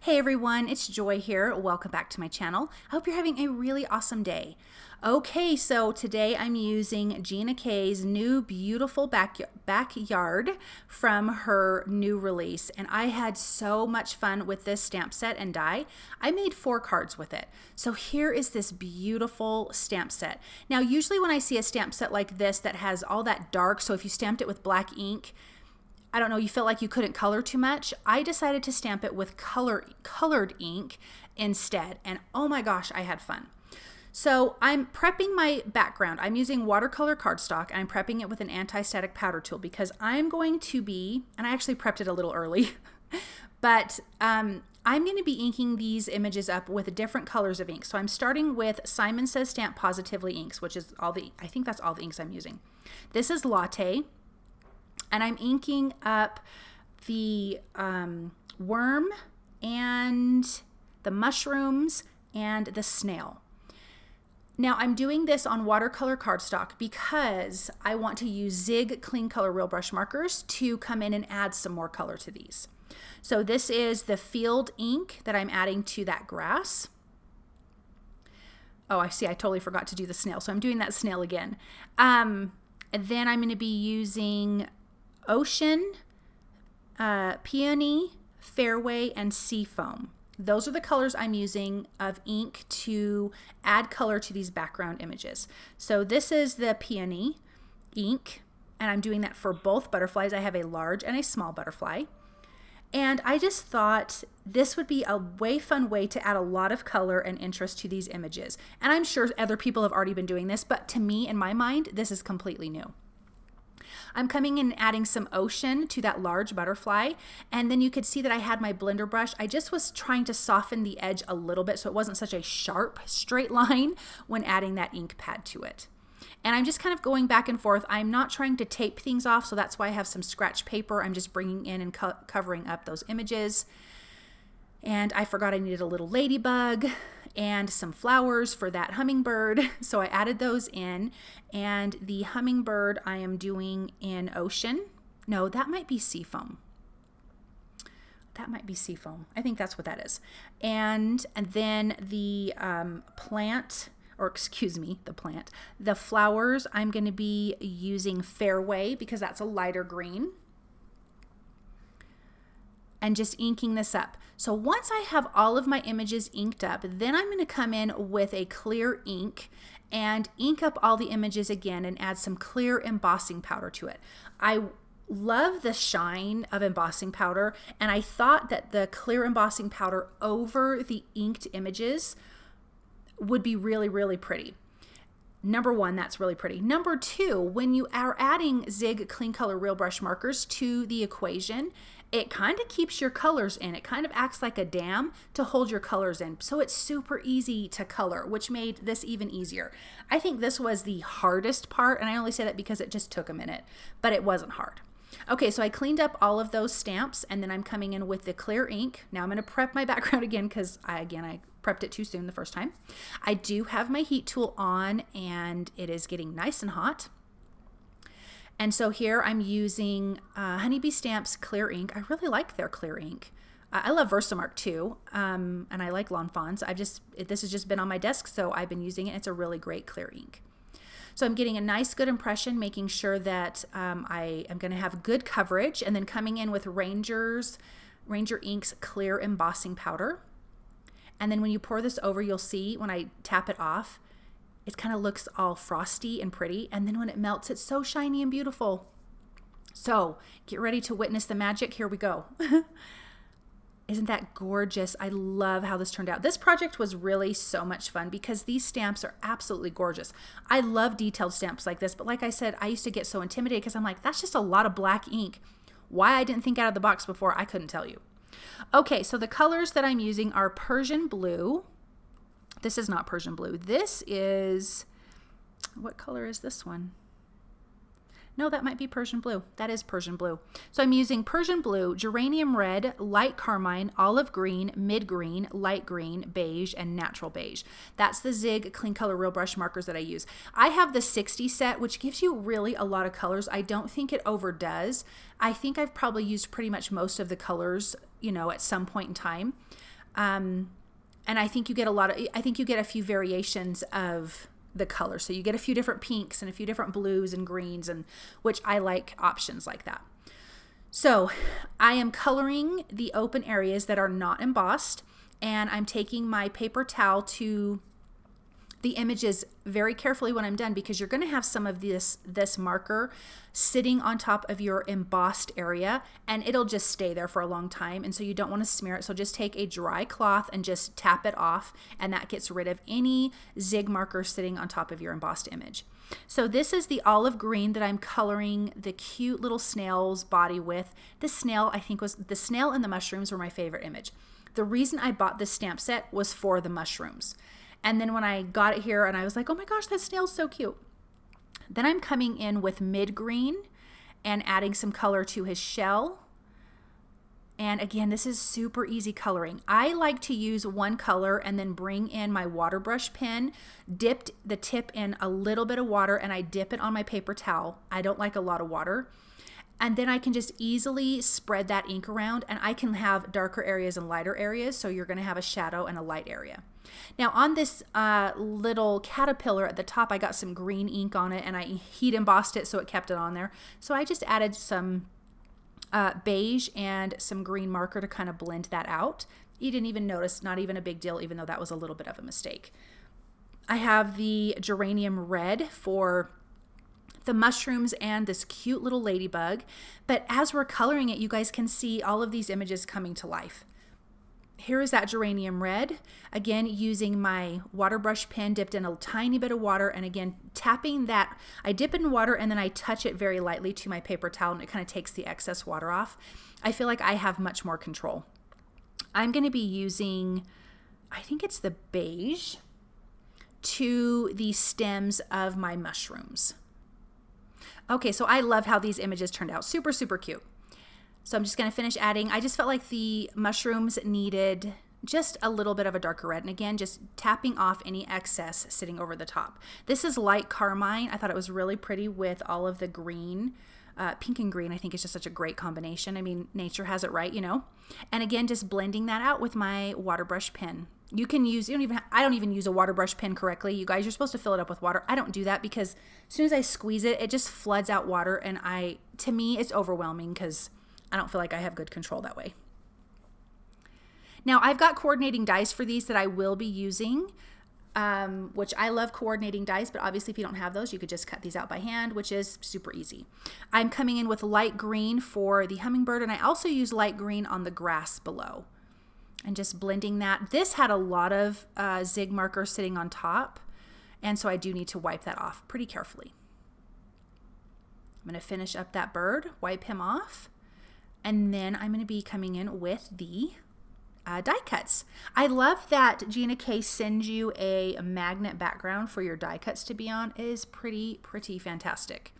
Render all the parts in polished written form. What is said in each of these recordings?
Hey everyone, it's Joy here. Welcome back to my channel. I hope you're having a really awesome day. Okay, so today I'm using Gina K's new beautiful backyard from her new release, and I had so much fun with this stamp set and die. I made 4 cards with it. So here is this beautiful stamp set. Now usually when I see a stamp set like this that has all that dark, so if you stamped it with black ink, I don't know, you felt like you couldn't color too much. I decided to stamp it with colored ink instead. And oh my gosh, I had fun. So I'm prepping my background. I'm using watercolor cardstock and I'm prepping it with an anti-static powder tool because I'm going to be, and I actually prepped it a little early, but I'm going to be inking these images up with different colors of ink. So I'm starting with Simon Says Stamp Positively inks, which is I think that's all the inks I'm using. This is LATTE. And I'm inking up the worm and the mushrooms and the snail. Now I'm doing this on watercolor cardstock because I want to use Zig Clean Color Real Brush markers to come in and add some more color to these. So this is the field ink that I'm adding to that grass. Oh, I see, I totally forgot to do the snail. So I'm doing that snail again. And then I'm going to be using Ocean, Peony, Fairway, and SEAFOAM. Those are the colors I'm using of ink to add color to these background images. So this is the Peony ink, and I'm doing that for both butterflies. I have a large and a small butterfly. And I just thought this would be a fun way to add a lot of color and interest to these images. And I'm sure other people have already been doing this, but to me, in my mind, this is completely new. I'm coming in and adding some ocean to that large butterfly, and then you could see that I had my blender brush. I just was trying to soften the edge a little bit so it wasn't such a sharp straight line when adding that ink pad to it. And I'm just kind of going back and forth. I'm not trying to tape things off, so that's why I have some scratch paper. I'm just bringing in and covering up those images. And I forgot I needed a little ladybug and some flowers for that hummingbird. So I added those in, and the hummingbird I am doing in Ocean. No, that might be SEAFOAM. That might be SEAFOAM. I think that's what that is. And then the the flowers, I'm going to be using Fairway because that's a lighter green. And just inking this up. So once I have all of my images inked up, then I'm going to come in with a clear ink and ink up all the images again and add some clear embossing powder to it. I love the shine of embossing powder, and I thought that the clear embossing powder over the inked images would be really, really pretty. Number one, that's really pretty. Number two, when you are adding Zig Clean Color Real Brush markers to the equation, it kind of keeps your colors in. It kind of acts like a dam to hold your colors in. So it's super easy to color, which made this even easier. I think this was the hardest part, and I only say that because it just took a minute, but it wasn't hard. Okay, so I cleaned up all of those stamps, and then I'm coming in with the clear ink. Now I'm going to prep my background again because I prepped it too soon the first time. I do have my heat tool on, and it is getting nice and hot. And so here I'm using Honeybee Stamps clear ink. I really like their clear ink. I love Watermark too, and I like Lawn Fawns. This has just been on my desk, so I've been using it. It's a really great clear ink. So I'm getting a nice good impression, making sure that I am going to have good coverage, and then coming in with Ranger Ink's clear embossing powder. And then when you pour this over, you'll see when I tap it off, it kind of looks all frosty and pretty. And then when it melts, it's so shiny and beautiful. So get ready to witness the magic. Here we go. Isn't that gorgeous? I love how this turned out. This project was really so much fun because these stamps are absolutely gorgeous. I love detailed stamps like this, but like I said, I used to get so intimidated because I'm like, that's just a lot of black ink. Why I didn't think out of the box before, I couldn't tell you. Okay, so the colors that I'm using are Persian blue. This is not Persian blue. This is, what color is this one? No, that might be Persian blue. That is Persian blue. So I'm using Persian blue, geranium red, light carmine, olive green, mid green, light green, beige, and natural beige. That's the Zig Clean Color Real Brush markers that I use. I have the 60 set, which gives you really a lot of colors. I don't think it overdoes. I think I've probably used pretty much most of the colors, you know, at some point in time. And I think you get a few variations of the color. So you get a few different pinks and a few different blues and greens, and which I like options like that. So I am coloring the open areas that are not embossed, and I'm taking my paper towel to the images very carefully when I'm done, because you're going to have some of this marker sitting on top of your embossed area, and it'll just stay there for a long time, and so you don't want to smear it. So just take a dry cloth and just tap it off, and that gets rid of any zig marker sitting on top of your embossed image. So this is the olive green that I'm coloring the cute little snail's body with. This snail, I think, was the snail and the mushrooms were my favorite image. The reason I bought this stamp set was for the mushrooms. And then when I got it here and I was like, oh my gosh, that snail's so cute. Then I'm coming in with mid green and adding some color to his shell. And again, this is super easy coloring. I like to use one color and then bring in my water brush pen, dipped the tip in a little bit of water, and I dip it on my paper towel. I don't like a lot of water. And then I can just easily spread that ink around, and I can have darker areas and lighter areas. So you're going to have a shadow and a light area. Now on this little caterpillar at the top, I got some green ink on it, and I heat embossed it so it kept it on there. So I just added some beige and some green marker to kind of blend that out. You didn't even notice, not even a big deal, even though that was a little bit of a mistake. I have the geranium red for the mushrooms and this cute little ladybug. But as we're coloring it, you guys can see all of these images coming to life. Here is that geranium red, again using my water brush pen dipped in a tiny bit of water, and again tapping that. I dip it in water and then I touch it very lightly to my paper towel, and it kind of takes the excess water off. I feel like I have much more control. I'm going to be using, I think it's the beige, to the stems of my mushrooms. Okay, so I love how these images turned out. Super, super cute. So I'm just going to finish adding. I just felt like the mushrooms needed just a little bit of a darker red. And again, just tapping off any excess sitting over the top. This is light carmine. I thought it was really pretty with all of the green. Pink and green, I think, is just such a great combination. I mean, nature has it right, you know. And again, just blending that out with my water brush pen. You can use, I don't even use a water brush pen correctly. You guys, you're supposed to fill it up with water. I don't do that because as soon as I squeeze it, it just floods out water. And to me, it's overwhelming because I don't feel like I have good control that way. Now, I've got coordinating dies for these that I will be using, which I love coordinating dies, but obviously if you don't have those, you could just cut these out by hand, which is super easy. I'm coming in with light green for the hummingbird, and I also use light green on the grass below. And just blending that. This had a lot of zig marker sitting on top, and so I do need to wipe that off pretty carefully. I'm going to finish up that bird, wipe him off, and then I'm going to be coming in with the die cuts. I love that Gina K sends you a magnet background for your die cuts to be on. It is pretty fantastic.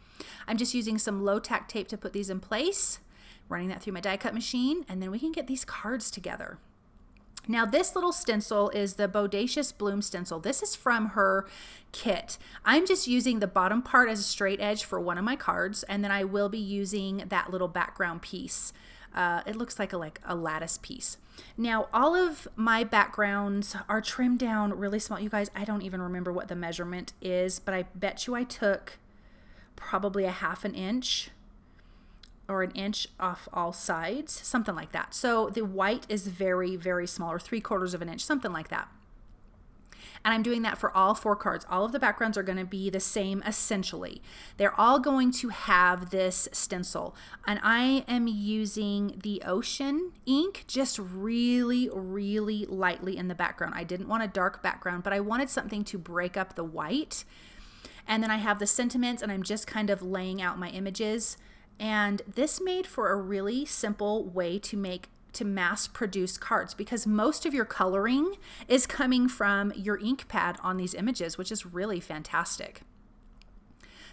I'm just using some low tack tape to put these in place, running that through my die cut machine, and then we can get these cards together. Now this little stencil is the Bodacious Bloom stencil. This is from her kit. I'm just using the bottom part as a straight edge for one of my cards, and then I will be using that little background piece. It looks like a lattice piece. Now all of my backgrounds are trimmed down really small. You guys, I don't even remember what the measurement is, but I bet you I took probably a ½ an inch or an inch off all sides, something like that. So the white is very small, or 3/4 of an inch, something like that. And I'm doing that for all 4 cards. All of the backgrounds are going to be the same essentially. They're all going to have this stencil. And I am using the ocean ink just really lightly in the background. I didn't want a dark background, but I wanted something to break up the white. And then I have the sentiments, and I'm just kind of laying out my images. And this made for a really simple way to mass produce cards, because most of your coloring is coming from your ink pad on these images, which is really fantastic.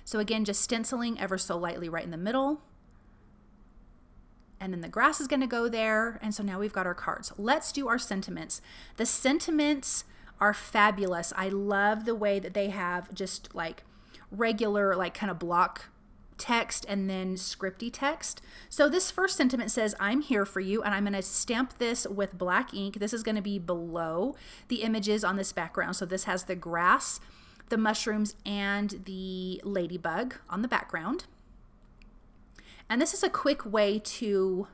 So again, just stenciling ever so lightly right in the middle. And then the grass is going to go there. And so now we've got our cards. Let's do our sentiments. The sentiments are fabulous. I love the way that they have just like regular, like kind of block text and then scripty text. So this first sentiment says, I'm here for you, and I'm going to stamp this with black ink. This is going to be below the images on this background. So this has the grass, the mushrooms, and the ladybug on the background. And this is a quick way to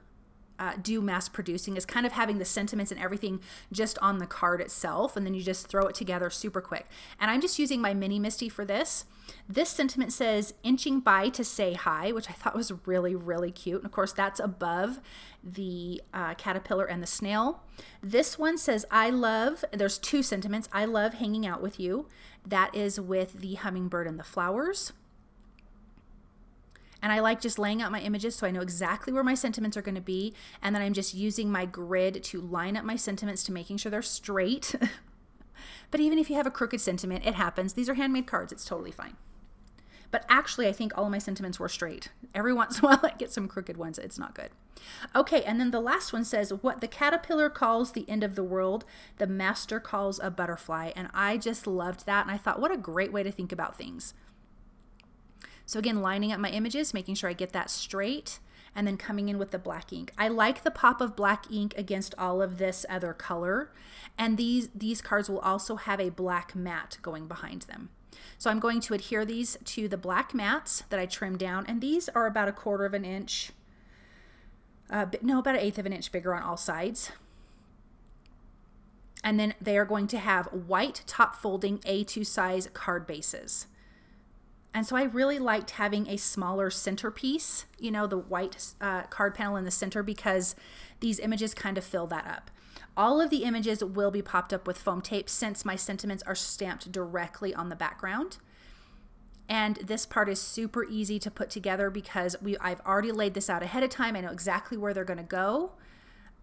do mass producing, is kind of having the sentiments and everything just on the card itself, and then you just throw it together super quick. And I'm just using my mini Misty for this. This sentiment says, inching by to say hi, which I thought was really, really cute. And of course, that's above the caterpillar and the snail. This one says, I love, there's two sentiments. I love hanging out with you. That is with the hummingbird and the flowers. And I like just laying out my images so I know exactly where my sentiments are going to be. And then I'm just using my grid to line up my sentiments to making sure they're straight. But even if you have a crooked sentiment, it happens. These are handmade cards. It's totally fine. But actually, I think all of my sentiments were straight. Every once in a while, I get some crooked ones. It's not good. Okay, and then the last one says, what the caterpillar calls the end of the world, the master calls a butterfly. And I just loved that. And I thought, what a great way to think about things. So again, lining up my images, making sure I get that straight, and then coming in with the black ink. I like the pop of black ink against all of this other color. And these cards will also have a black mat going behind them. So I'm going to adhere these to the black mats that I trimmed down. And these are about 1/4 of an inch, about 1/8 of an inch bigger on all sides. And then they are going to have white top folding A2 size card bases. And so I really liked having a smaller centerpiece, you know, the white card panel in the center, because these images kind of fill that up. All of the images will be popped up with foam tape since my sentiments are stamped directly on the background. And this part is super easy to put together because I've already laid this out ahead of time. I know exactly where they're going to go.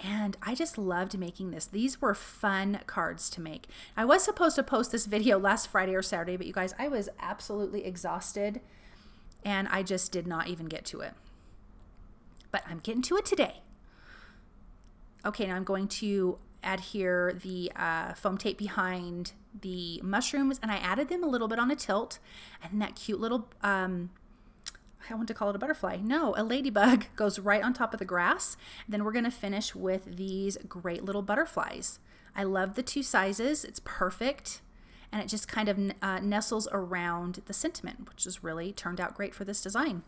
And I just loved making this. These were fun cards to make. I was supposed to post this video last Friday or Saturday, but you guys, I was absolutely exhausted and I just did not even get to it. But I'm getting to it today. Okay, now I'm going to adhere the foam tape behind the mushrooms, and I added them a little bit on a tilt, and that cute little I want to call it a butterfly. No, a ladybug goes right on top of the grass. Then we're going to finish with these great little butterflies. I love the two sizes. It's perfect. And it just kind of nestles around the sentiment, which has really turned out great for this design.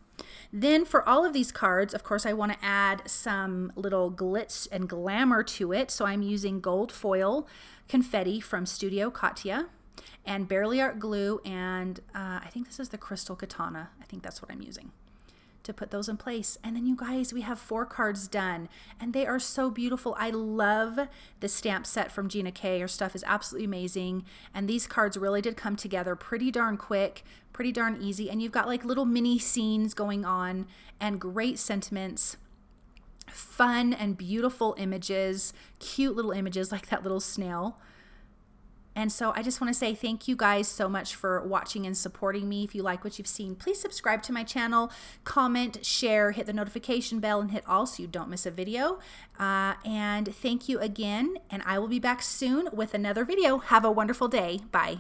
Then for all of these cards, of course, I want to add some little glitz and glamour to it. So I'm using gold foil confetti from Studio Katya, and Barely Art glue, and I think this is the crystal katana. I think that's what I'm using to put those in place. And then you guys, we have 4 cards done, and they are so beautiful. I love the stamp set from Gina K. Her stuff is absolutely amazing, and these cards really did come together pretty darn quick, pretty darn easy, and you've got like little mini scenes going on and great sentiments, fun and beautiful images, cute little images like that little snail. And so I just want to say thank you guys so much for watching and supporting me. If you like what you've seen, please subscribe to my channel, comment, share, hit the notification bell, and hit all so you don't miss a video. And thank you again, and I will be back soon with another video. Have a wonderful day. Bye.